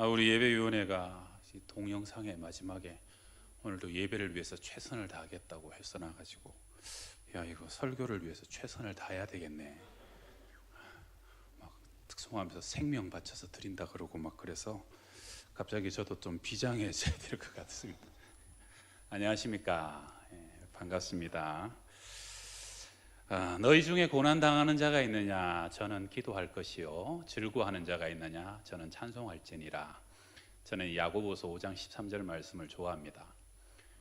우리 예배위원회가 동영상의 마지막에 오늘도 예배를 위해서 최선을 다하겠다고 해서 나가지고 야 이거 설교를 위해서 최선을 다해야 되겠네 막 특송하면서 생명 바쳐서 드린다 그러고 막 그래서 갑자기 저도 좀 비장해져야 될 것 같습니다. 안녕하십니까? 반갑습니다. 너희 중에 고난 당하는 자가 있느냐? 저는 기도할 것이요 즐거워하는 자가 있느냐? 저는 찬송할지니라. 저는 야고보서 5장 13절 말씀을 좋아합니다.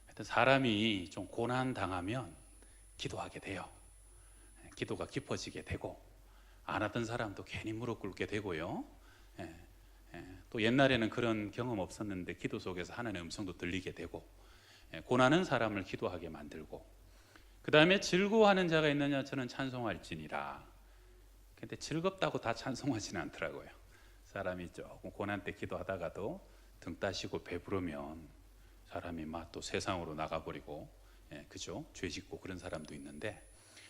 하여튼 사람이 좀 고난 당하면 기도하게 돼요. 기도가 깊어지게 되고 안 하던 사람도 괜히 무릎 꿇게 되고요. 또 옛날에는 그런 경험 없었는데 기도 속에서 하나님의 음성도 들리게 되고 고난은 사람을 기도하게 만들고 그 다음에 즐거워하는 자가 있느냐? 저는 찬송할지니라. 근데 즐겁다고 다 찬송하지는 않더라고요. 사람이 조금 고난 때 기도하다가도 등 따시고 배부르면 사람이 막 또 세상으로 나가버리고 그죠? 죄 짓고 그런 사람도 있는데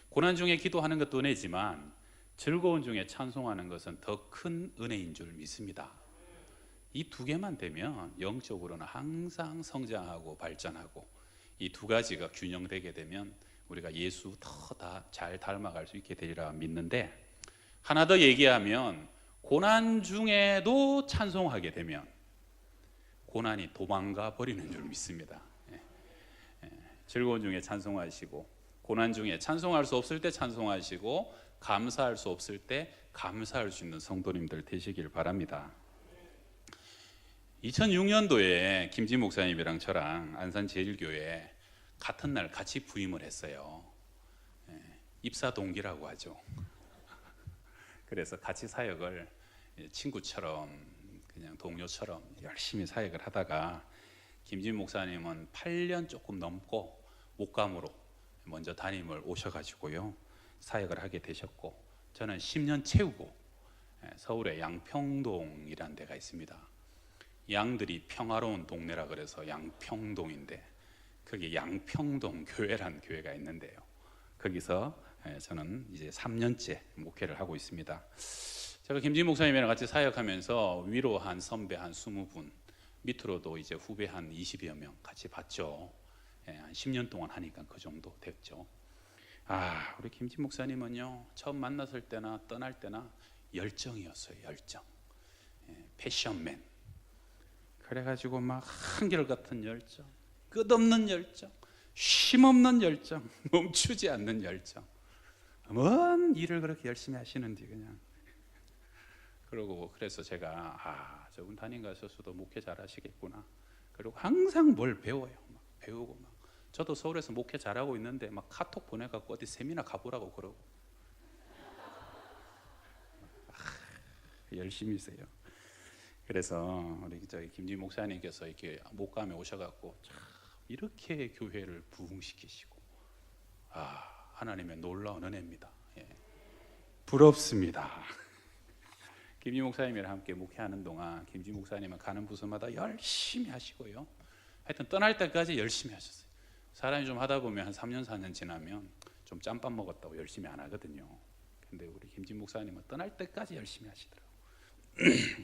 고난 중에 기도하는 것도 은혜지만 즐거운 중에 찬송하는 것은 더 큰 은혜인 줄 믿습니다. 이 두 개만 되면 영적으로는 항상 성장하고 발전하고 이 두 가지가 균형되게 되면 우리가 예수 더 잘 닮아갈 수 있게 되리라 믿는데 하나 더 얘기하면 고난 중에도 찬송하게 되면 고난이 도망가 버리는 줄 믿습니다. 즐거운 중에 찬송하시고 고난 중에 찬송할 수 없을 때 찬송하시고 감사할 수 없을 때 감사할 수 있는 성도님들 되시길 바랍니다. 2006년도에 김진 목사님이랑 저랑 안산제일교회 같은 날 같이 부임을 했어요. 입사 동기라고 하죠. 그래서 같이 사역을 친구처럼 그냥 동료처럼 열심히 사역을 하다가 김진 목사님은 8년 조금 넘고 목감으로 먼저 담임을 오셔가지고요 사역을 하게 되셨고 저는 10년 채우고 서울의 양평동이라는 데가 있습니다. 양들이 평화로운 동네라 그래서 양평동인데 거기 양평동 교회라는 교회가 있는데요. 거기서 저는 이제 3년째 목회를 하고 있습니다. 제가 김진 목사님이랑 같이 사역하면서 위로 한 선배 한 20분, 밑으로도 이제 후배 한 20여 명 같이 봤죠. 한 10년 동안 하니까 그 정도 됐죠. 우리 김진 목사님은요 처음 만났을 때나 떠날 때나 열정이었어요. 열정. 패션맨. 그래가지고 막 한결같은 열정, 끝없는 열정, 쉼없는 열정, 멈추지 않는 열정. 뭔 일을 그렇게 열심히 하시는지 그냥. 그러고 그래서 제가 저분 담임 가셔서도 목회 잘하시겠구나. 그리고 항상 뭘 배워요. 막 배우고 막. 저도 서울에서 목회 잘하고 있는데 막 카톡 보내갖고 어디 세미나 가보라고 그러고. 열심히세요. 그래서 우리 저희 김진 목사님께서 이렇게 목감에 오셔갖고 이렇게 교회를 부흥시키시고 하나님의 놀라운 은혜입니다. 부럽습니다. 김진 목사님이랑 함께 목회하는 동안 김진 목사님은 가는 부서마다 열심히 하시고요. 하여튼 떠날 때까지 열심히 하셨어요. 사람이 좀 하다 보면 한 3년 4년 지나면 좀 짬밥 먹었다고 열심히 안 하거든요. 근데 우리 김진 목사님은 떠날 때까지 열심히 하시더라고요.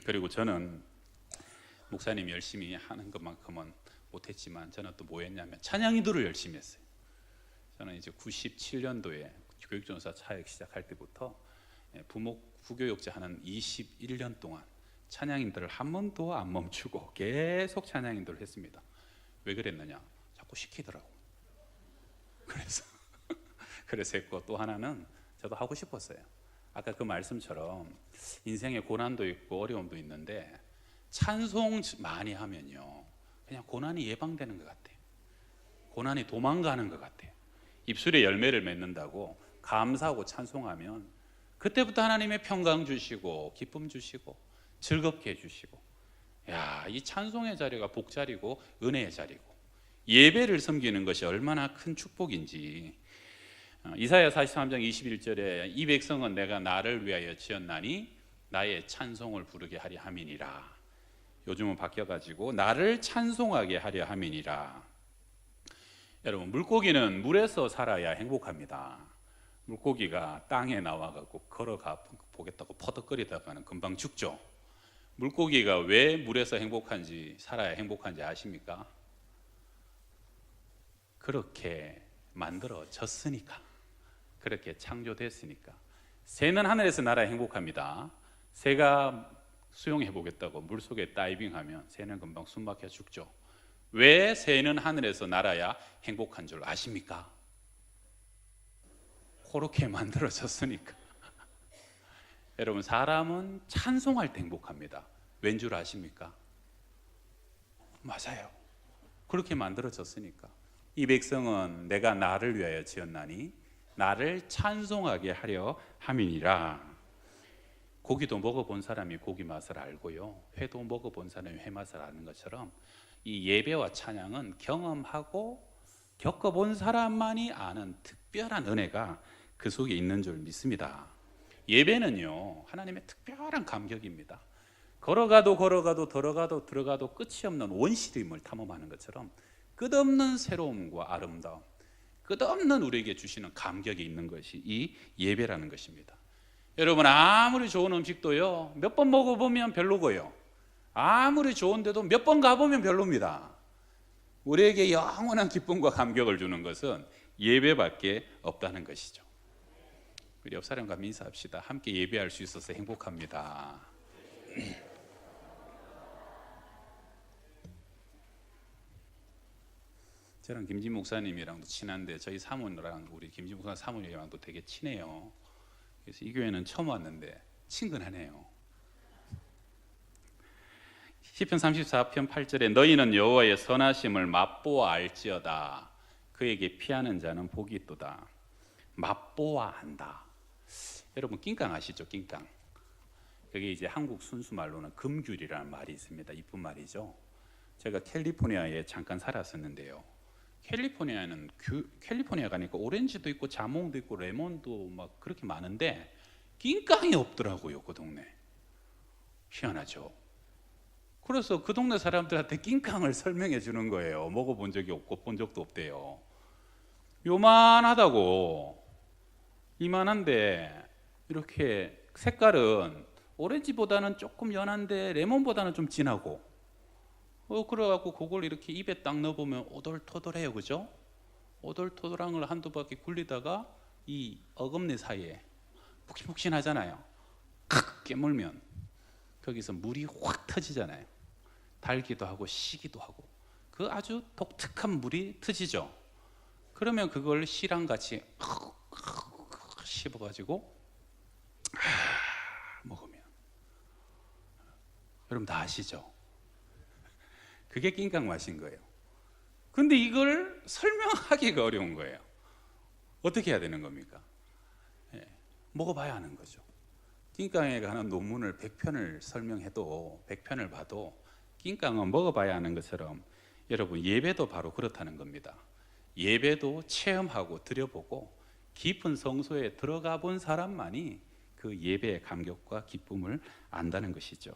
그리고 저는 목사님이 열심히 하는 것만큼은 못했지만 저는 또 뭐 했냐면 찬양인도를 열심히 했어요. 저는 이제 97년도에 교육전사 사역 시작할 때부터 부교육자 하는 21년 동안 찬양인도를 한 번도 안 멈추고 계속 찬양인도를 했습니다. 왜 그랬느냐? 자꾸 시키더라고. 그래서 했고 또 하나는 저도 하고 싶었어요. 아까 그 말씀처럼 인생에 고난도 있고 어려움도 있는데 찬송 많이 하면요 그냥 고난이 예방되는 것 같아요. 고난이 도망가는 것 같아요. 입술에 열매를 맺는다고 감사하고 찬송하면 그때부터 하나님의 평강 주시고 기쁨 주시고 즐겁게 해주시고 이 찬송의 자리가 복자리고 은혜의 자리고 예배를 섬기는 것이 얼마나 큰 축복인지 이사야 43장 21절에 이 백성은 내가 나를 위하여 지었나니 나의 찬송을 부르게 하려 함이니라. 요즘은 바뀌어가지고 나를 찬송하게 하려 함이니라. 여러분 물고기는 물에서 살아야 행복합니다. 물고기가 땅에 나와가지고 걸어가 보겠다고 퍼덕거리다가는 금방 죽죠. 물고기가 왜 물에서 행복한지, 살아야 행복한지 아십니까? 그렇게 만들어졌으니까, 그렇게 창조됐으니까. 새는 하늘에서 날아야 행복합니다. 새가 수영해 보겠다고 물속에 다이빙하면 새는 금방 숨막혀 죽죠. 왜 새는 하늘에서 날아야 행복한 줄 아십니까? 그렇게 만들어졌으니까. 여러분, 사람은 찬송할 때 행복합니다. 왠 줄 아십니까? 맞아요. 그렇게 만들어졌으니까. 이 백성은 내가 나를 위하여 지었나니 나를 찬송하게 하려 함이니라. 고기도 먹어본 사람이 고기 맛을 알고요, 회도 먹어본 사람이 회 맛을 아는 것처럼 이 예배와 찬양은 경험하고 겪어본 사람만이 아는 특별한 은혜가 그 속에 있는 줄 믿습니다. 예배는요, 하나님의 특별한 감격입니다. 걸어가도 들어가도 끝이 없는 원시림을 탐험하는 것처럼 끝없는 새로움과 아름다움, 끝없는 우리에게 주시는 감격이 있는 것이 이 예배라는 것입니다. 여러분, 아무리 좋은 음식도요, 몇 번 먹어보면 별로고요, 아무리 좋은데도 몇 번 가보면 별로입니다. 우리에게 영원한 기쁨과 감격을 주는 것은 예배밖에 없다는 것이죠. 우리 옆 사람과 인사합시다. 함께 예배할 수 있어서 행복합니다. 저랑 김진 목사님이랑도 친한데 저희 사모님랑 우리 김진 목사 사모님이랑도 되게 친해요. 그래서 이 교회는 처음 왔는데 친근하네요. 시편 34편 8절에 너희는 여호와의 선하심을 맛보아 알지어다. 그에게 피하는 자는 복이 있도다. 맛보아 안다. 여러분, 낑깡 아시죠? 낑깡. 그게 이제 한국 순수 말로는 금귤이라는 말이 있습니다. 이쁜 말이죠. 제가 캘리포니아에 잠깐 살았었는데요. 캘리포니아 가니까 오렌지도 있고 자몽도 있고 레몬도 막 그렇게 많은데 낑깡이 없더라고요, 그 동네. 희한하죠. 그래서 그 동네 사람들한테 낑깡을 설명해 주는 거예요. 먹어본 적이 없고 본 적도 없대요. 요만하다고. 이만한데 이렇게 색깔은 오렌지보다는 조금 연한데 레몬보다는 좀 진하고, 그래갖고 그걸 이렇게 입에 딱 넣어보면 오돌토돌해요, 그죠? 오돌토돌한 걸 한두 바퀴 굴리다가 이 어금니 사이에 푹신푹신하잖아요. 칵 깨물면 거기서 물이 확 터지잖아요. 달기도 하고 시기도 하고 그 아주 독특한 물이 터지죠. 그러면 그걸 씨랑같이 씹어가지고 먹으면, 여러분 다 아시죠? 그게 낑깡 맛인 거예요. 근데 이걸 설명하기가 어려운 거예요. 어떻게 해야 되는 겁니까? 먹어봐야 하는 거죠. 낑깡에 관한 논문을 100편을 설명해도 100편을 봐도 낑깡은 먹어봐야 하는 것처럼 여러분, 예배도 바로 그렇다는 겁니다. 예배도 체험하고 들여보고 깊은 성소에 들어가 본 사람만이 그 예배의 감격과 기쁨을 안다는 것이죠.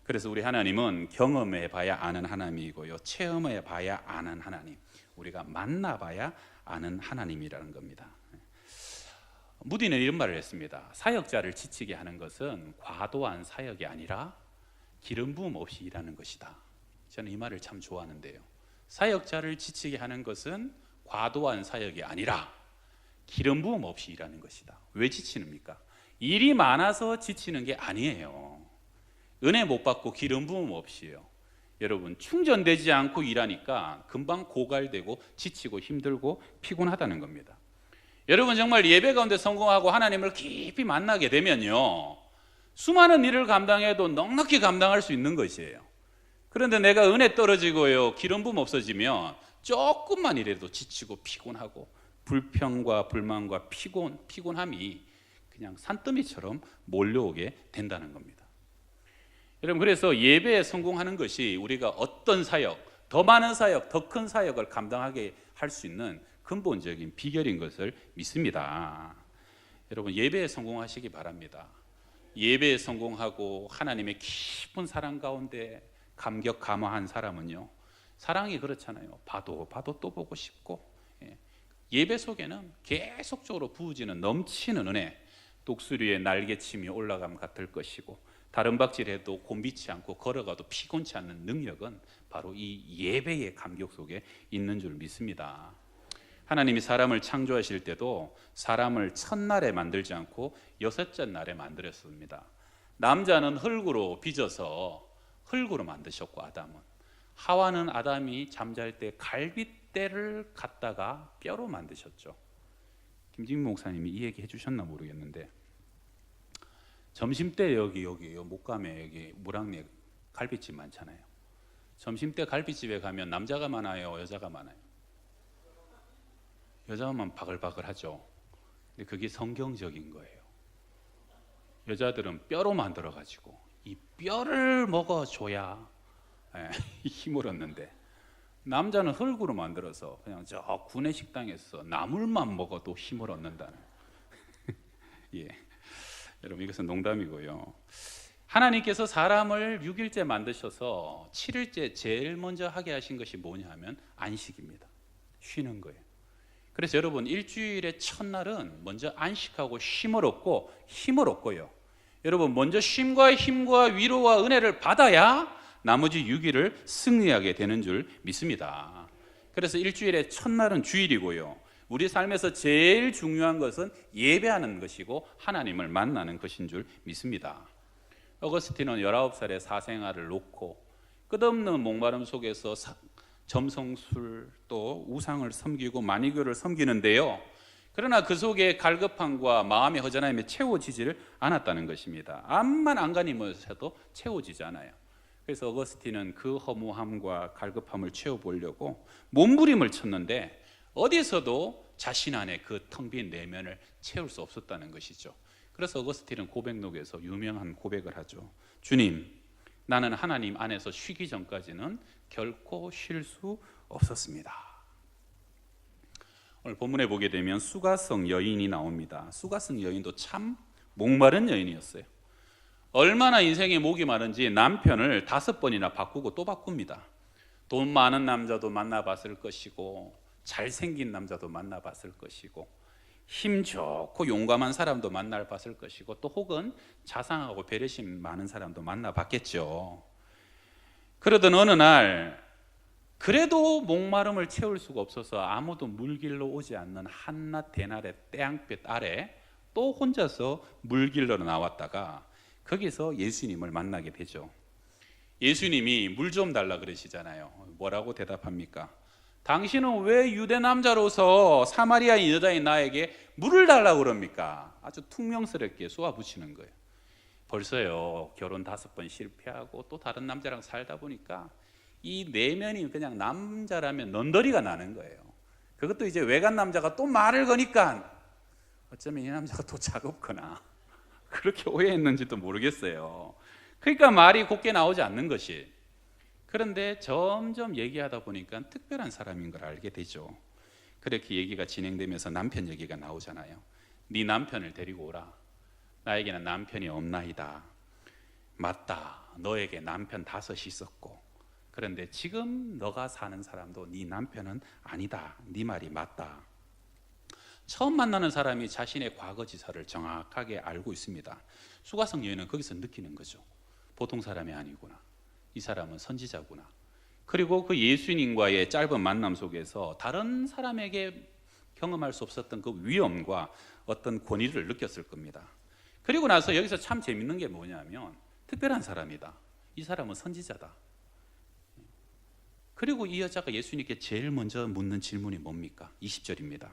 그래서 우리 하나님은 경험해 봐야 아는 하나님이고요, 체험해 봐야 아는 하나님, 우리가 만나봐야 아는 하나님이라는 겁니다. 무디는 이런 말을 했습니다. 사역자를 지치게 하는 것은 과도한 사역이 아니라 기름 부음 없이 일하는 것이다. 저는 이 말을 참 좋아하는데요. 사역자를 지치게 하는 것은 과도한 사역이 아니라 기름 부음 없이 일하는 것이다. 왜 지치는입니까? 일이 많아서 지치는 게 아니에요. 은혜 못 받고 기름 부음 없이요, 여러분 충전되지 않고 일하니까 금방 고갈되고 지치고 힘들고 피곤하다는 겁니다. 여러분, 정말 예배 가운데 성공하고 하나님을 깊이 만나게 되면요, 수많은 일을 감당해도 넉넉히 감당할 수 있는 것이에요. 그런데 내가 은혜 떨어지고요, 기름 부음 없어지면 조금만 일해도 지치고 피곤하고 불평과 불만과 피곤함이 그냥 산더미처럼 몰려오게 된다는 겁니다. 여러분, 그래서 예배에 성공하는 것이 우리가 어떤 사역, 더 많은 사역, 더 큰 사역을 감당하게 할 수 있는 근본적인 비결인 것을 믿습니다. 여러분, 예배에 성공하시기 바랍니다. 예배에 성공하고 하나님의 깊은 사랑 가운데 감격 감화한 사람은요, 사랑이 그렇잖아요. 봐도 또 보고 싶고, 예배 속에는 계속적으로 부어지는 넘치는 은혜, 독수리의 날개침이 올라감 같을 것이고 다른 박질해도 곤비치 않고 걸어가도 피곤치 않는 능력은 바로 이 예배의 감격 속에 있는 줄 믿습니다. 하나님이 사람을 창조하실 때도 사람을 첫날에 만들지 않고 여섯째 날에 만들었습니다. 남자는 흙으로 빚어서 흙으로 만드셨고, 아담은, 하와는 아담이 잠잘 때 갈빗대를 갖다가 뼈로 만드셨죠. 김진민 목사님이 이 얘기 해주셨나 모르겠는데, 점심때 여기 목감에 여기 무랑리에 갈비집 많잖아요. 점심때 갈비집에 가면 남자가 많아요, 여자가 많아요? 여자만 바글바글하죠. 근데 그게 성경적인 거예요. 여자들은 뼈로 만들어 가지고 이 뼈를 먹어줘야 힘을 얻는데, 남자는 흙으로 만들어서 그냥 저 구내 식당에서 나물만 먹어도 힘을 얻는다는 예. 여러분, 이것은 농담이고요. 하나님께서 사람을 6일째 만드셔서 7일째 제일 먼저 하게 하신 것이 뭐냐 하면 안식입니다. 쉬는 거예요. 그래서 여러분, 일주일의 첫날은 먼저 안식하고 쉼을 얻고요. 여러분, 먼저 쉼과 힘과 위로와 은혜를 받아야 나머지 6일을 승리하게 되는 줄 믿습니다. 그래서 일주일의 첫날은 주일이고요. 우리 삶에서 제일 중요한 것은 예배하는 것이고 하나님을 만나는 것인 줄 믿습니다. 어거스틴은 19살의 사생활을 놓고 끝없는 목마름 속에서 점성술 또 우상을 섬기고 마니교를 섬기는데요. 그러나 그 속에 갈급함과 마음의 허전함에 채워지지를 않았다는 것입니다. 암만 안간힘을 해도 채워지지 않아요. 그래서 어거스틴은 그 허무함과 갈급함을 채워보려고 몸부림을 쳤는데 어디서도 자신 안에 그 텅 빈 내면을 채울 수 없었다는 것이죠. 그래서 어거스틴은 고백록에서 유명한 고백을 하죠. 주님, 나는 하나님 안에서 쉬기 전까지는 결코 쉴 수 없었습니다. 오늘 본문에 보게 되면 수가성 여인이 나옵니다. 수가성 여인도 참 목마른 여인이었어요. 얼마나 인생에 목이 마른지 남편을 5번이나 바꾸고 또 바꿉니다. 돈 많은 남자도 만나봤을 것이고, 잘생긴 남자도 만나봤을 것이고, 힘 좋고 용감한 사람도 만나봤을 것이고, 또 혹은 자상하고 배려심 많은 사람도 만나봤겠죠. 그러던 어느 날, 그래도 목마름을 채울 수가 없어서 아무도 물길로 오지 않는 한낮 대낮의 태양빛 아래 또 혼자서 물길로 나왔다가 거기서 예수님을 만나게 되죠. 예수님이 물 좀 달라 그러시잖아요. 뭐라고 대답합니까? 당신은 왜 유대 남자로서 사마리아인 여자인 나에게 물을 달라고 그럽니까? 아주 퉁명스럽게 쏘아붙이는 거예요. 벌써요, 결혼 5번 실패하고 또 다른 남자랑 살다 보니까 이 내면이 그냥 남자라면 넌더리가 나는 거예요. 그것도 이제 외간 남자가 또 말을 거니까 어쩌면 이 남자가 또 차갑거나 그렇게 오해했는지도 모르겠어요. 그러니까 말이 곱게 나오지 않는 것이. 그런데 점점 얘기하다 보니까 특별한 사람인 걸 알게 되죠. 그렇게 얘기가 진행되면서 남편 얘기가 나오잖아요. 네 남편을 데리고 오라. 나에게는 남편이 없나이다. 맞다. 너에게 남편 5이 있었고, 그런데 지금 너가 사는 사람도 네 남편은 아니다. 네 말이 맞다. 처음 만나는 사람이 자신의 과거지사를 정확하게 알고 있습니다. 수가성 여인은 거기서 느끼는 거죠. 보통 사람이 아니구나. 이 사람은 선지자구나. 그리고 그 예수님과의 짧은 만남 속에서 다른 사람에게 경험할 수 없었던 그 위엄과 어떤 권위를 느꼈을 겁니다. 그리고 나서 여기서 참 재밌는 게 뭐냐면 특별한 사람이다. 이 사람은 선지자다. 그리고 이 여자가 예수님께 제일 먼저 묻는 질문이 뭡니까? 20절입니다.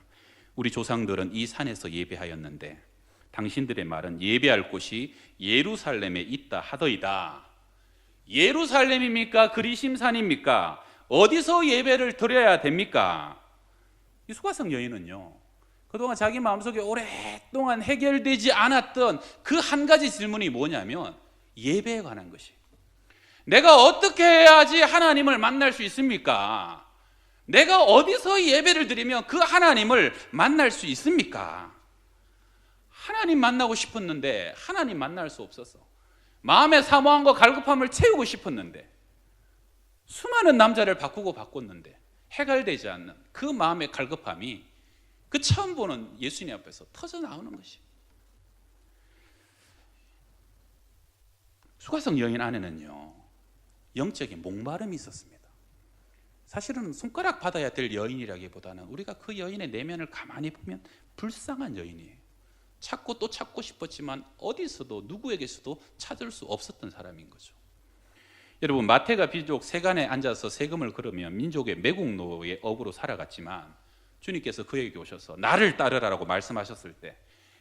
우리 조상들은 이 산에서 예배하였는데 당신들의 말은 예배할 곳이 예루살렘에 있다 하더이다. 예루살렘입니까? 그리심산입니까? 어디서 예배를 드려야 됩니까? 이 수가성 여인은요, 그동안 자기 마음속에 오랫동안 해결되지 않았던 그 한 가지 질문이 뭐냐면 예배에 관한 것이. 내가 어떻게 해야지 하나님을 만날 수 있습니까? 내가 어디서 예배를 드리면 그 하나님을 만날 수 있습니까? 하나님 만나고 싶었는데 하나님 만날 수 없어서 마음의 사모함과 갈급함을 채우고 싶었는데 수많은 남자를 바꿨는데 해결되지 않는 그 마음의 갈급함이 그 처음 보는 예수님 앞에서 터져 나오는 것이. 수가성 여인 안에는요 영적인 목마름이 있었습니다. 사실은 손가락 받아야 될 여인이라기보다는 우리가 그 여인의 내면을 가만히 보면 불쌍한 여인이에요. 찾고 또 찾고 싶었지만 어디서도 누구에게서도 찾을 수 없었던 사람인 거죠. 여러분, 마태가 비록 세간에 앉아서 세금을 걸으며 민족의 매국노의 업으로 살아갔지만 주님께서 그에게 오셔서 나를 따르라라고 말씀하셨을 때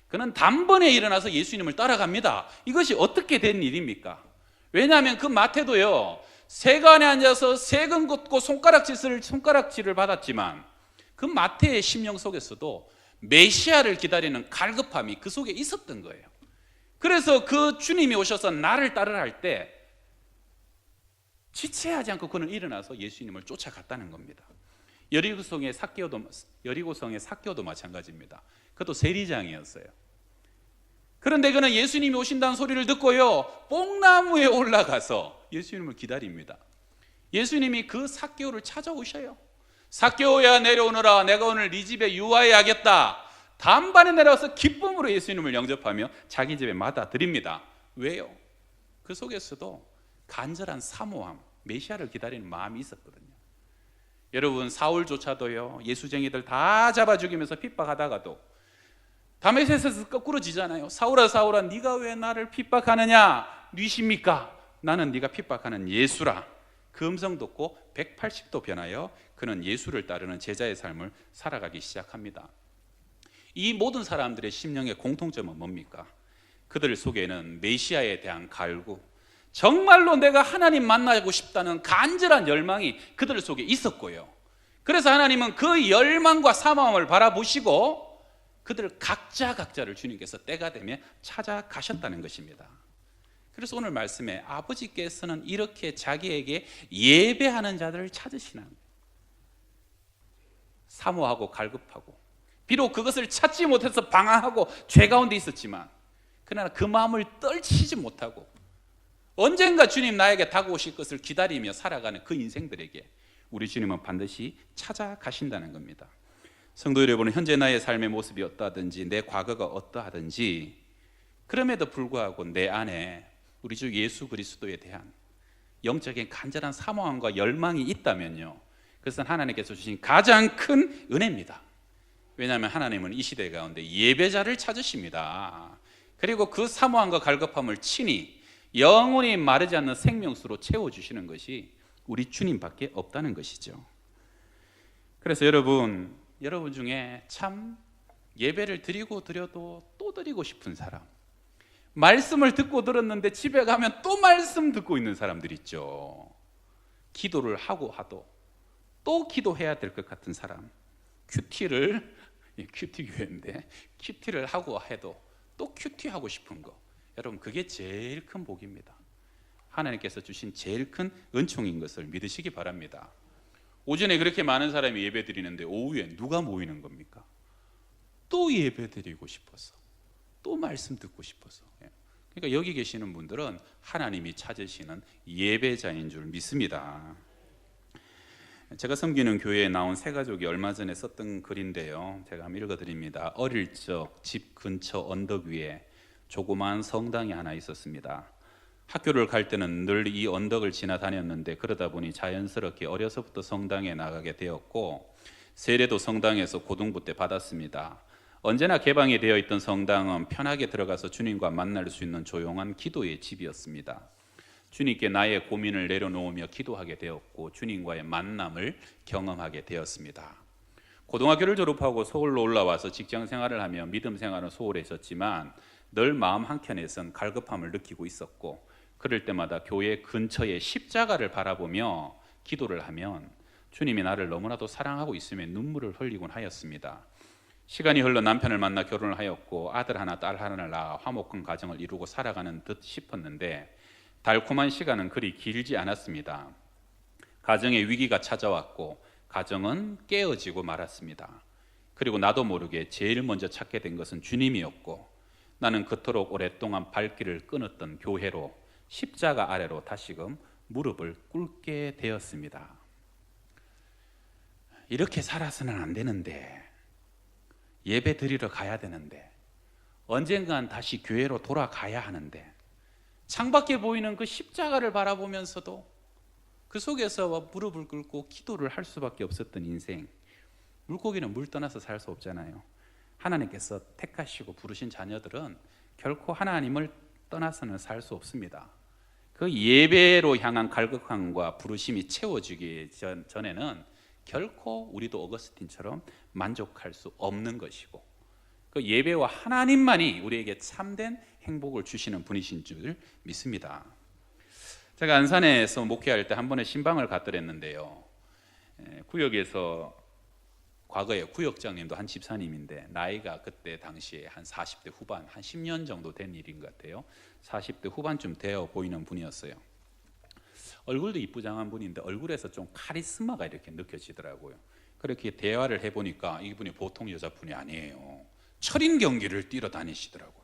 그는 단번에 일어나서 예수님을 따라갑니다. 이것이 어떻게 된 일입니까? 왜냐하면 그 마태도요 세간에 앉아서 세금 걷고 손가락질을 받았지만 그 마태의 심령 속에서도 메시아를 기다리는 갈급함이 그 속에 있었던 거예요. 그래서 그 주님이 오셔서 나를 따르라 할 때 지체하지 않고 그는 일어나서 예수님을 쫓아갔다는 겁니다. 여리고성의 삭개오도 마찬가지입니다. 그것도 세리장이었어요. 그런데 그는 예수님이 오신다는 소리를 듣고요 뽕나무에 올라가서 예수님을 기다립니다. 예수님이 그 삭개오를 찾아오셔요. 삭개오야 내려오너라, 내가 오늘 네 집에 유하여야겠다. 단번에 내려와서 기쁨으로 예수님을 영접하며 자기 집에 맞아들입니다. 왜요? 그 속에서도 간절한 사모함, 메시아를 기다리는 마음이 있었거든요. 여러분, 사울조차도요 예수쟁이들 다 잡아 죽이면서 핍박하다가도 다메섹에서 거꾸로 지잖아요. 사울아 사울아 네가 왜 나를 핍박하느냐? 뉘십니까? 나는 네가 핍박하는 예수라. 그 음성 듣고 180도 변하여 그는 예수를 따르는 제자의 삶을 살아가기 시작합니다. 이 모든 사람들의 심령의 공통점은 뭡니까? 그들 속에는 메시아에 대한 갈구, 정말로 내가 하나님 만나고 싶다는 간절한 열망이 그들 속에 있었고요. 그래서 하나님은 그 열망과 사모함을 바라보시고 그들 각자를 주님께서 때가 되면 찾아가셨다는 것입니다. 그래서 오늘 말씀에 아버지께서는 이렇게 자기에게 예배하는 자들을 찾으시는, 사모하고 갈급하고, 비록 그것을 찾지 못해서 방황하고 죄 가운데 있었지만 그러나 그 마음을 떨치지 못하고 언젠가 주님 나에게 다가오실 것을 기다리며 살아가는 그 인생들에게 우리 주님은 반드시 찾아가신다는 겁니다. 성도 여러분은 현재 나의 삶의 모습이 어떠하든지 내 과거가 어떠하든지 그럼에도 불구하고 내 안에 우리 주 예수 그리스도에 대한 영적인 간절한 사모함과 열망이 있다면요, 그것은 하나님께서 주신 가장 큰 은혜입니다. 왜냐하면 하나님은 이 시대 가운데 예배자를 찾으십니다. 그리고 그 사모함과 갈급함을 친히 영원히 마르지 않는 생명수로 채워주시는 것이 우리 주님밖에 없다는 것이죠. 그래서 여러분 중에 참 예배를 드려도 또 드리고 싶은 사람, 말씀을 듣고 들었는데 집에 가면 또 말씀 듣고 있는 사람들 있죠. 기도를 하고 또 기도해야 될 것 같은 사람, 큐티 교회인데 큐티를 하고 해도 또 큐티하고 싶은 거, 여러분 그게 제일 큰 복입니다. 하나님께서 주신 제일 큰 은총인 것을 믿으시기 바랍니다. 오전에 그렇게 많은 사람이 예배 드리는데 오후에 누가 모이는 겁니까? 또 예배 드리고 싶어서, 또 말씀 듣고 싶어서. 그러니까 여기 계시는 분들은 하나님이 찾으시는 예배자인 줄 믿습니다. 제가 섬기는 교회에 나온 세 가족이 얼마 전에 썼던 글인데요, 제가 한번 읽어드립니다. 어릴 적 집 근처 언덕 위에 조그마한 성당이 하나 있었습니다. 학교를 갈 때는 늘 이 언덕을 지나다녔는데 그러다 보니 자연스럽게 어려서부터 성당에 나가게 되었고 세례도 성당에서 고등부 때 받았습니다. 언제나 개방이 되어 있던 성당은 편하게 들어가서 주님과 만날 수 있는 조용한 기도의 집이었습니다. 주님께 나의 고민을 내려놓으며 기도하게 되었고 주님과의 만남을 경험하게 되었습니다. 고등학교를 졸업하고 서울로 올라와서 직장 생활을 하며 믿음 생활은 소홀했었지만 늘 마음 한켠에선 갈급함을 느끼고 있었고 그럴 때마다 교회 근처의 십자가를 바라보며 기도를 하면 주님이 나를 너무나도 사랑하고 있음에 눈물을 흘리곤 하였습니다. 시간이 흘러 남편을 만나 결혼을 하였고 아들 하나 딸 하나를 낳아 화목한 가정을 이루고 살아가는 듯 싶었는데 달콤한 시간은 그리 길지 않았습니다. 가정에 위기가 찾아왔고 가정은 깨어지고 말았습니다. 그리고 나도 모르게 제일 먼저 찾게 된 것은 주님이었고 나는 그토록 오랫동안 발길을 끊었던 교회로 십자가 아래로 다시금 무릎을 꿇게 되었습니다. 이렇게 살아서는 안 되는데, 예배 드리러 가야 되는데, 언젠간 다시 교회로 돌아가야 하는데 창밖에 보이는 그 십자가를 바라보면서도 그 속에서 무릎을 꿇고 기도를 할 수밖에 없었던 인생. 물고기는 물 떠나서 살 수 없잖아요. 하나님께서 택하시고 부르신 자녀들은 결코 하나님을 떠나서는 살 수 없습니다. 그 예배로 향한 갈급함과 부르심이 채워지기 전에는 결코 우리도 어거스틴처럼 만족할 수 없는 것이고, 그 예배와 하나님만이 우리에게 참된 행복을 주시는 분이신 줄 믿습니다. 제가 안산에서 목회할 때 한 번에 신방을 갔더랬는데요, 구역에서 과거에 구역장님도 한 집사님인데 나이가 그때 당시에 한 40대 후반, 한 10년 정도 된 일인 것 같아요. 40대 후반쯤 되어 보이는 분이었어요. 얼굴도 이쁘장한 분인데 얼굴에서 좀 카리스마가 이렇게 느껴지더라고요. 그렇게 대화를 해보니까 이분이 보통 여자분이 아니에요. 철인 경기를 뛰러 다니시더라고요.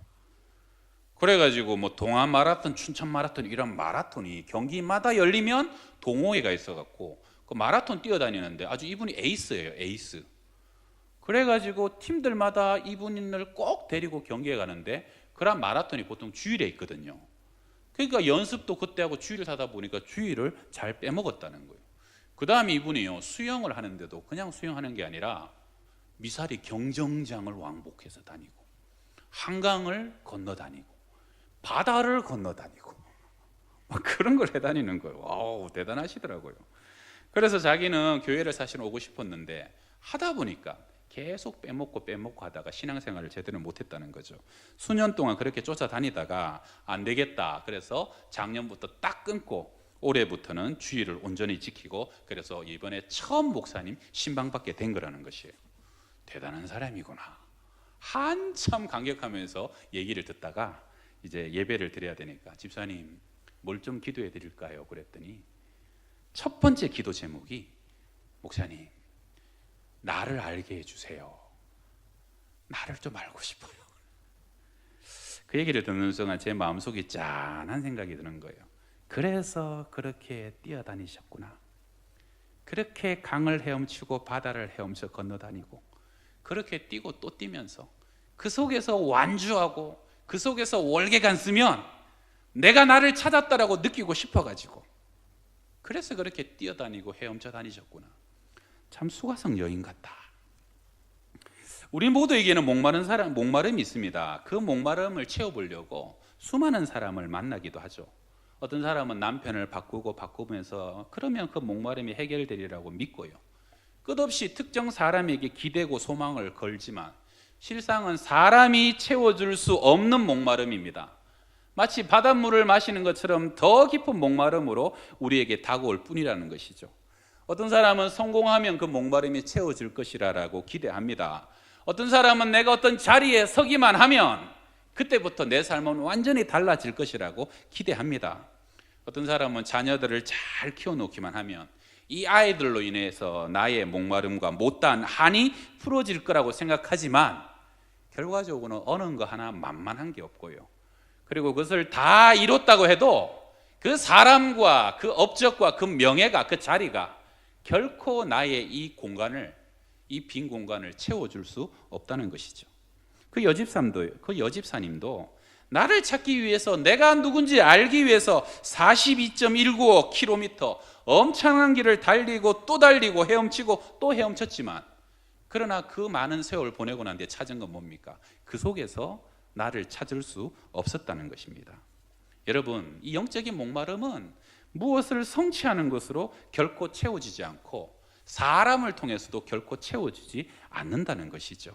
그래가지고 뭐 동안 마라톤, 춘천 마라톤 이런 마라톤이 경기마다 열리면 동호회가 있어갖고 그 마라톤 뛰어다니는데 아주 이분이 에이스예요, 에이스. 그래가지고 팀들마다 이분을 꼭 데리고 경기에 가는데, 그런 마라톤이 보통 주일에 있거든요. 그러니까 연습도 그때 하고 주일을 하다 보니까 주일을 잘 빼먹었다는 거예요. 그 다음에 이분이요, 수영을 하는데도 그냥 수영하는 게 아니라 미사리 경정장을 왕복해서 다니고, 한강을 건너 다니고, 바다를 건너 다니고, 막 그런 걸 해다니는 거예요. 와우, 대단하시더라고요. 그래서 자기는 교회를 사실 오고 싶었는데 하다 보니까 계속 빼먹고 하다가 신앙생활을 제대로 못했다는 거죠. 수년 동안 그렇게 쫓아다니다가 안 되겠다, 그래서 작년부터 딱 끊고 올해부터는 주의를 온전히 지키고, 그래서 이번에 처음 목사님 신방받게 된 거라는 것이에요. 대단한 사람이구나. 한참 감격하면서 얘기를 듣다가 이제 예배를 드려야 되니까 집사님 뭘 좀 기도해 드릴까요? 그랬더니 첫 번째 기도 제목이, 목사님 나를 알게 해주세요. 나를 좀 알고 싶어요. 그 얘기를 듣는 순간 제 마음속에 짠한 생각이 드는 거예요. 그래서 그렇게 뛰어다니셨구나. 그렇게 강을 헤엄치고 바다를 헤엄쳐 건너다니고, 그렇게 뛰고 또 뛰면서 그 속에서 완주하고 그 속에서 월계관 쓰면 내가 나를 찾았다라고 느끼고 싶어가지고, 그래서 그렇게 뛰어다니고 헤엄쳐 다니셨구나. 참 수가성 여인 같다. 우리 모두에게는 목마름이 있습니다. 그 목마름을 채워보려고 수많은 사람을 만나기도 하죠. 어떤 사람은 남편을 바꾸면서 그러면 그 목마름이 해결되리라고 믿고요. 끝없이 특정 사람에게 기대고 소망을 걸지만 실상은 사람이 채워줄 수 없는 목마름입니다. 마치 바닷물을 마시는 것처럼 더 깊은 목마름으로 우리에게 다가올 뿐이라는 것이죠. 어떤 사람은 성공하면 그 목마름이 채워질 것이라고 기대합니다. 어떤 사람은 내가 어떤 자리에 서기만 하면 그때부터 내 삶은 완전히 달라질 것이라고 기대합니다. 어떤 사람은 자녀들을 잘 키워놓기만 하면 이 아이들로 인해서 나의 목마름과 못다한 한이 풀어질 거라고 생각하지만 결과적으로는 어느 거 하나 만만한 게 없고요. 그리고 그것을 다 이뤘다고 해도 그 사람과 그 업적과 그 명예가, 그 자리가 결코 나의 이 공간을, 이 빈 공간을 채워줄 수 없다는 것이죠. 그 여집사님도 나를 찾기 위해서, 내가 누군지 알기 위해서 42.195km 엄청난 길을 달리고 또 달리고 헤엄치고 또 헤엄쳤지만, 그러나 그 많은 세월 보내고 난 뒤에 찾은 건 뭡니까? 그 속에서 나를 찾을 수 없었다는 것입니다. 여러분, 이 영적인 목마름은 무엇을 성취하는 것으로 결코 채워지지 않고 사람을 통해서도 결코 채워지지 않는다는 것이죠.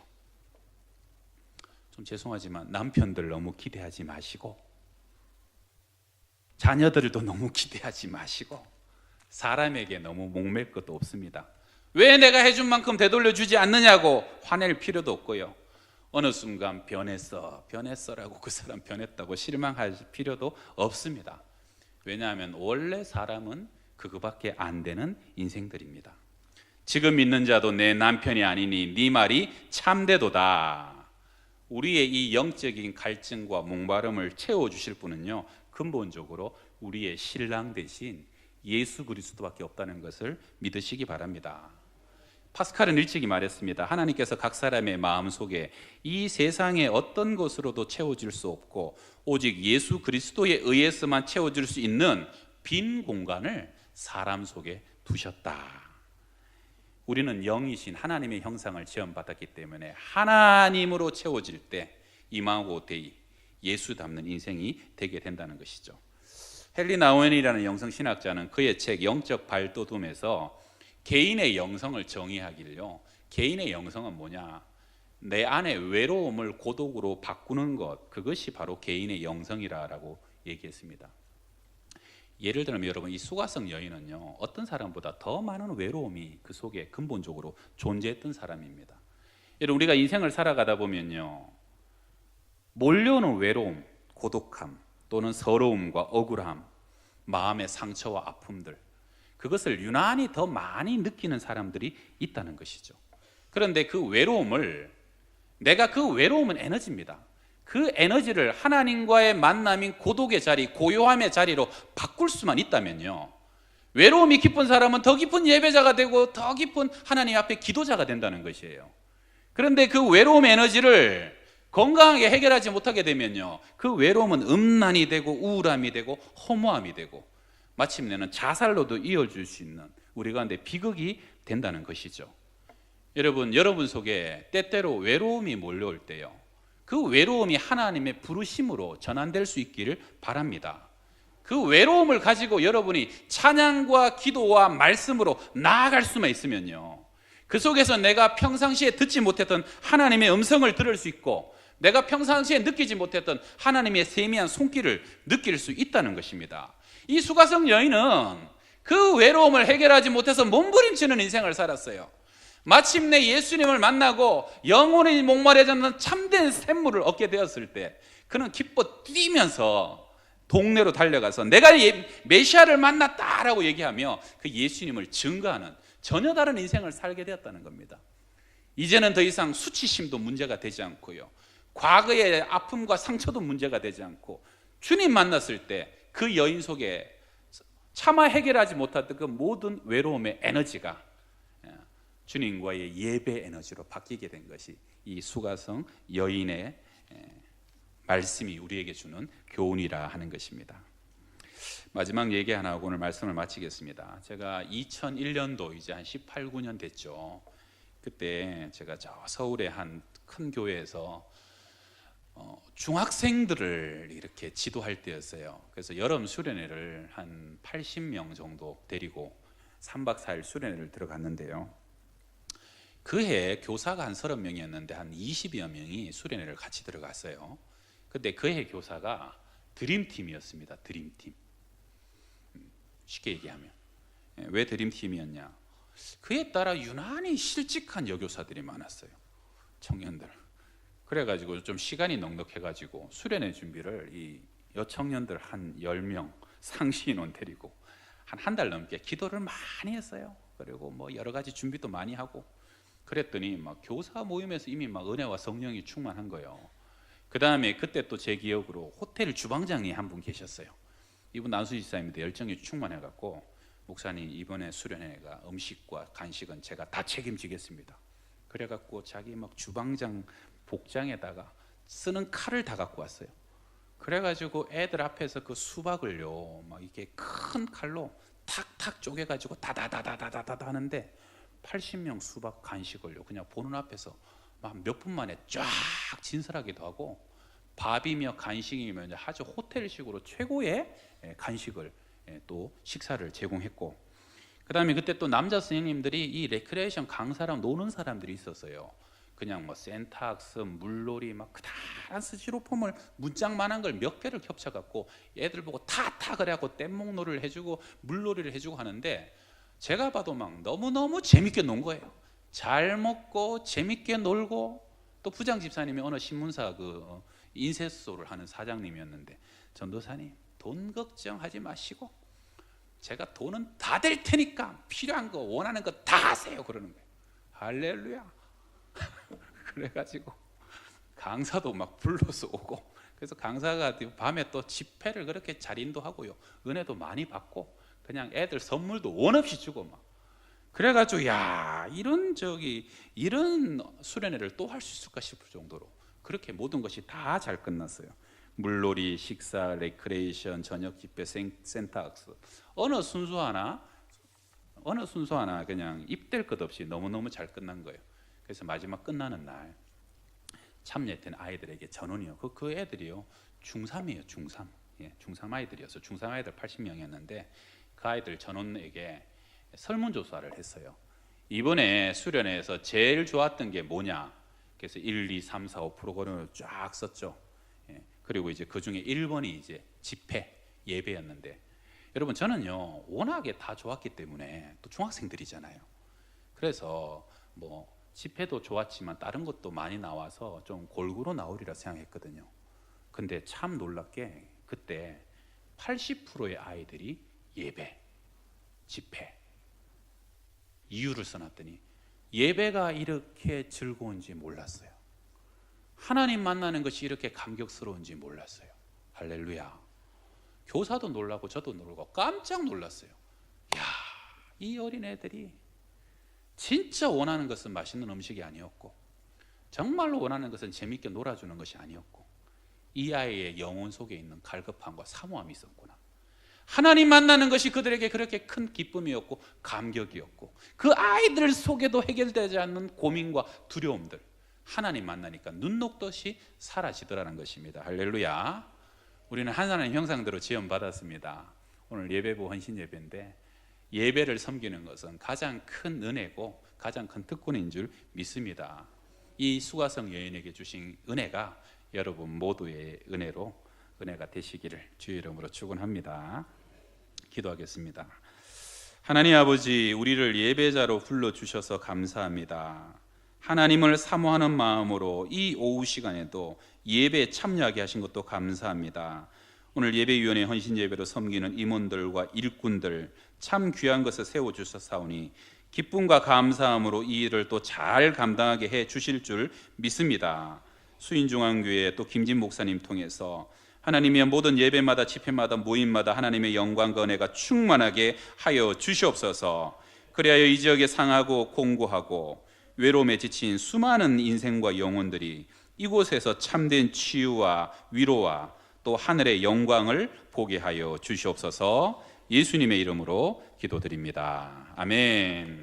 좀 죄송하지만 남편들 너무 기대하지 마시고, 자녀들도 너무 기대하지 마시고, 사람에게 너무 목맬 것도 없습니다. 왜 내가 해준 만큼 되돌려주지 않느냐고 화낼 필요도 없고요. 어느 순간 변했어라고 그 사람 변했다고 실망할 필요도 없습니다. 왜냐하면 원래 사람은 그거밖에 안 되는 인생들입니다. 지금 믿는 자도 내 남편이 아니니 네 말이 참되도다. 우리의 이 영적인 갈증과 목마름을 채워주실 분은요, 근본적으로 우리의 신랑 대신 예수 그리스도밖에 없다는 것을 믿으시기 바랍니다. 파스칼은 일찍이 말했습니다. 하나님께서 각 사람의 마음속에 이 세상의 어떤 것으로도 채워질 수 없고 오직 예수 그리스도에 의해서만 채워질 수 있는 빈 공간을 사람 속에 두셨다. 우리는 영이신 하나님의 형상을 지음받았기 때문에 하나님으로 채워질 때 이마고 데이, 예수 닮는 인생이 되게 된다는 것이죠. 헨리 나우엔이라는 영성신학자는 그의 책 영적 발돋움에서 개인의 영성을 정의하기를요, 개인의 영성은 뭐냐, 내 안의 외로움을 고독으로 바꾸는 것, 그것이 바로 개인의 영성이라고 얘기했습니다. 예를 들면 여러분, 이 수가성 여인은요, 어떤 사람보다 더 많은 외로움이 그 속에 근본적으로 존재했던 사람입니다. 여러분, 우리가 인생을 살아가다 보면요, 몰려오는 외로움, 고독함, 또는 서러움과 억울함, 마음의 상처와 아픔들, 그것을 유난히 더 많이 느끼는 사람들이 있다는 것이죠. 그런데 그 외로움을, 내가 그 외로움은 에너지입니다. 그 에너지를 하나님과의 만남인 고독의 자리, 고요함의 자리로 바꿀 수만 있다면요, 외로움이 깊은 사람은 더 깊은 예배자가 되고 더 깊은 하나님 앞에 기도자가 된다는 것이에요. 그런데 그 외로움의 에너지를 건강하게 해결하지 못하게 되면요, 그 외로움은 음란이 되고 우울함이 되고 허무함이 되고 마침내는 자살로도 이어질 수 있는 우리 가운데 비극이 된다는 것이죠. 여러분 속에 때때로 외로움이 몰려올 때요, 그 외로움이 하나님의 부르심으로 전환될 수 있기를 바랍니다. 그 외로움을 가지고 여러분이 찬양과 기도와 말씀으로 나아갈 수만 있으면요, 그 속에서 내가 평상시에 듣지 못했던 하나님의 음성을 들을 수 있고, 내가 평상시에 느끼지 못했던 하나님의 세미한 손길을 느낄 수 있다는 것입니다. 이 수가성 여인은 그 외로움을 해결하지 못해서 몸부림치는 인생을 살았어요. 마침내 예수님을 만나고 영혼이 목마르졌는 참된 샘물을 얻게 되었을 때 그는 기뻐 뛰면서 동네로 달려가서 내가 메시아를 만났다라고 얘기하며 그 예수님을 증거하는 전혀 다른 인생을 살게 되었다는 겁니다. 이제는 더 이상 수치심도 문제가 되지 않고요, 과거의 아픔과 상처도 문제가 되지 않고, 주님 만났을 때 그 여인 속에 차마 해결하지 못했던 그 모든 외로움의 에너지가 주님과의 예배 에너지로 바뀌게 된 것이 이 수가성 여인의 말씀이 우리에게 주는 교훈이라 하는 것입니다. 마지막 얘기 하나 하고 오늘 말씀을 마치겠습니다. 제가 2001년도 이제 한 18, 19년 됐죠. 그때 제가 저 서울의 한 큰 교회에서 중학생들을 이렇게 지도할 때였어요. 그래서 여름 수련회를 한 80명 정도 데리고 3박 4일 수련회를 들어갔는데요, 그해 교사가 한 30명이었는데 한 20여 명이 수련회를 같이 들어갔어요. 근데 그해 교사가 드림팀이었습니다. 드림팀. 쉽게 얘기하면 왜 드림팀이었냐, 그에 따라 유난히 실직한 여교사들이 많았어요. 청년들. 그래가지고 좀 시간이 넉넉해가지고 수련회 준비를 이 여청년들 한 10명 상시 인원 데리고 한 달 넘게 기도를 많이 했어요. 그리고 뭐 여러 가지 준비도 많이 하고 그랬더니 막 교사 모임에서 이미 막 은혜와 성령이 충만한 거예요. 그 다음에 그때 또 제 기억으로 호텔 주방장이 한 분 계셨어요. 이분 난수 지사님인데 열정이 충만해갖고, 목사님 이번에 수련회가 음식과 간식은 제가 다 책임지겠습니다. 그래갖고 자기 막 주방장 복장에다가 쓰는 칼을 다 갖고 왔어요. 그래가지고 애들 앞에서 그 수박을요, 막 이렇게 큰 칼로 탁탁 쪼개가지고 다다다다다다다 하는데 80명 수박 간식을요 그냥 보는 앞에서 막 몇 분 만에 쫙 진설하기도 하고, 밥이며 간식이며 아주 호텔식으로 최고의 간식을 또 식사를 제공했고, 그 다음에 그때 또 남자 선생님들이 이 레크레이션 강사랑 노는 사람들이 있었어요. 그냥 뭐 센탁스, 물놀이, 막 크다란 스티로폼을 문짝만한 걸 몇 개를 겹쳐갖고 애들 보고 타타 그래갖고 뗏목놀이를 해주고 물놀이를 해주고 하는데, 제가 봐도 막 너무너무 재밌게 논 거예요. 잘 먹고 재밌게 놀고, 또 부장 집사님이 어느 신문사 그 인쇄소를 하는 사장님이었는데, 전도사님 돈 걱정하지 마시고 제가 돈은 다 될 테니까 필요한 거 원하는 거 다 하세요 그러는 거예요. 할렐루야. 그래가지고 강사도 막 불러서 오고, 그래서 강사가 밤에 또 집회를 그렇게 잘 인도하고요, 은혜도 많이 받고, 그냥 애들 선물도 원 없이 주고 막. 그래가지고 이런 수련회를 또 할 수 있을까 싶을 정도로 그렇게 모든 것이 다 잘 끝났어요. 물놀이, 식사, 레크레이션, 저녁 집회, 센터학습 어느 순서 하나 그냥 입댈 것 없이 너무너무 잘 끝난 거예요. 그래서 마지막 끝나는 날 참여했던 아이들에게 전원이요. 그 애들이요 중3이에요. 중3. 예, 중3 아이들이었어요. 중3 아이들 80명이었는데 그 아이들 전원에게 설문조사를 했어요. 이번에 수련회에서 제일 좋았던 게 뭐냐? 그래서 1, 2, 3, 4, 5%를 쫙 썼죠. 예, 그리고 이제 그 중에 1번이 이제 집회, 예배였는데 여러분 저는요 워낙에 다 좋았기 때문에 또 중학생들이잖아요. 그래서 뭐 집회도 좋았지만 다른 것도 많이 나와서 좀 골고루 나오리라 생각했거든요. 근데 참 놀랍게 그때 80%의 아이들이 예배, 집회 이유를 써놨더니 예배가 이렇게 즐거운지 몰랐어요. 하나님 만나는 것이 이렇게 감격스러운지 몰랐어요. 할렐루야. 교사도 놀라고 저도 놀라고 깜짝 놀랐어요. 이 어린애들이 진짜 원하는 것은 맛있는 음식이 아니었고 정말로 원하는 것은 재밌게 놀아주는 것이 아니었고 이 아이의 영혼 속에 있는 갈급함과 사모함이 있었구나. 하나님 만나는 것이 그들에게 그렇게 큰 기쁨이었고 감격이었고 그 아이들 속에도 해결되지 않는 고민과 두려움들 하나님 만나니까 눈 녹듯이 사라지더라는 것입니다. 할렐루야. 우리는 하나님 형상대로 지음받았습니다. 오늘 예배부 헌신 예배인데 예배를 섬기는 것은 가장 큰 은혜고 가장 큰 특권인 줄 믿습니다. 이 수가성 여인에게 주신 은혜가 여러분 모두의 은혜가 되시기를 주의 이름으로 축원합니다. 기도하겠습니다. 하나님 아버지, 우리를 예배자로 불러주셔서 감사합니다. 하나님을 사모하는 마음으로 이 오후 시간에도 예배에 참여하게 하신 것도 감사합니다. 오늘 예배위원회 헌신 예배로 섬기는 임원들과 일꾼들 참 귀한 것을 세워주셨사오니 기쁨과 감사함으로 이 일을 또 잘 감당하게 해 주실 줄 믿습니다. 수인중앙교회 또 김진 목사님 통해서 하나님의 모든 예배마다 집회마다 모임마다 하나님의 영광과 은혜가 충만하게 하여 주시옵소서. 그리하여 이 지역에 상하고 공고하고 외로움에 지친 수많은 인생과 영혼들이 이곳에서 참된 치유와 위로와 또 하늘의 영광을 보게 하여 주시옵소서. 예수님의 이름으로 기도드립니다. 아멘.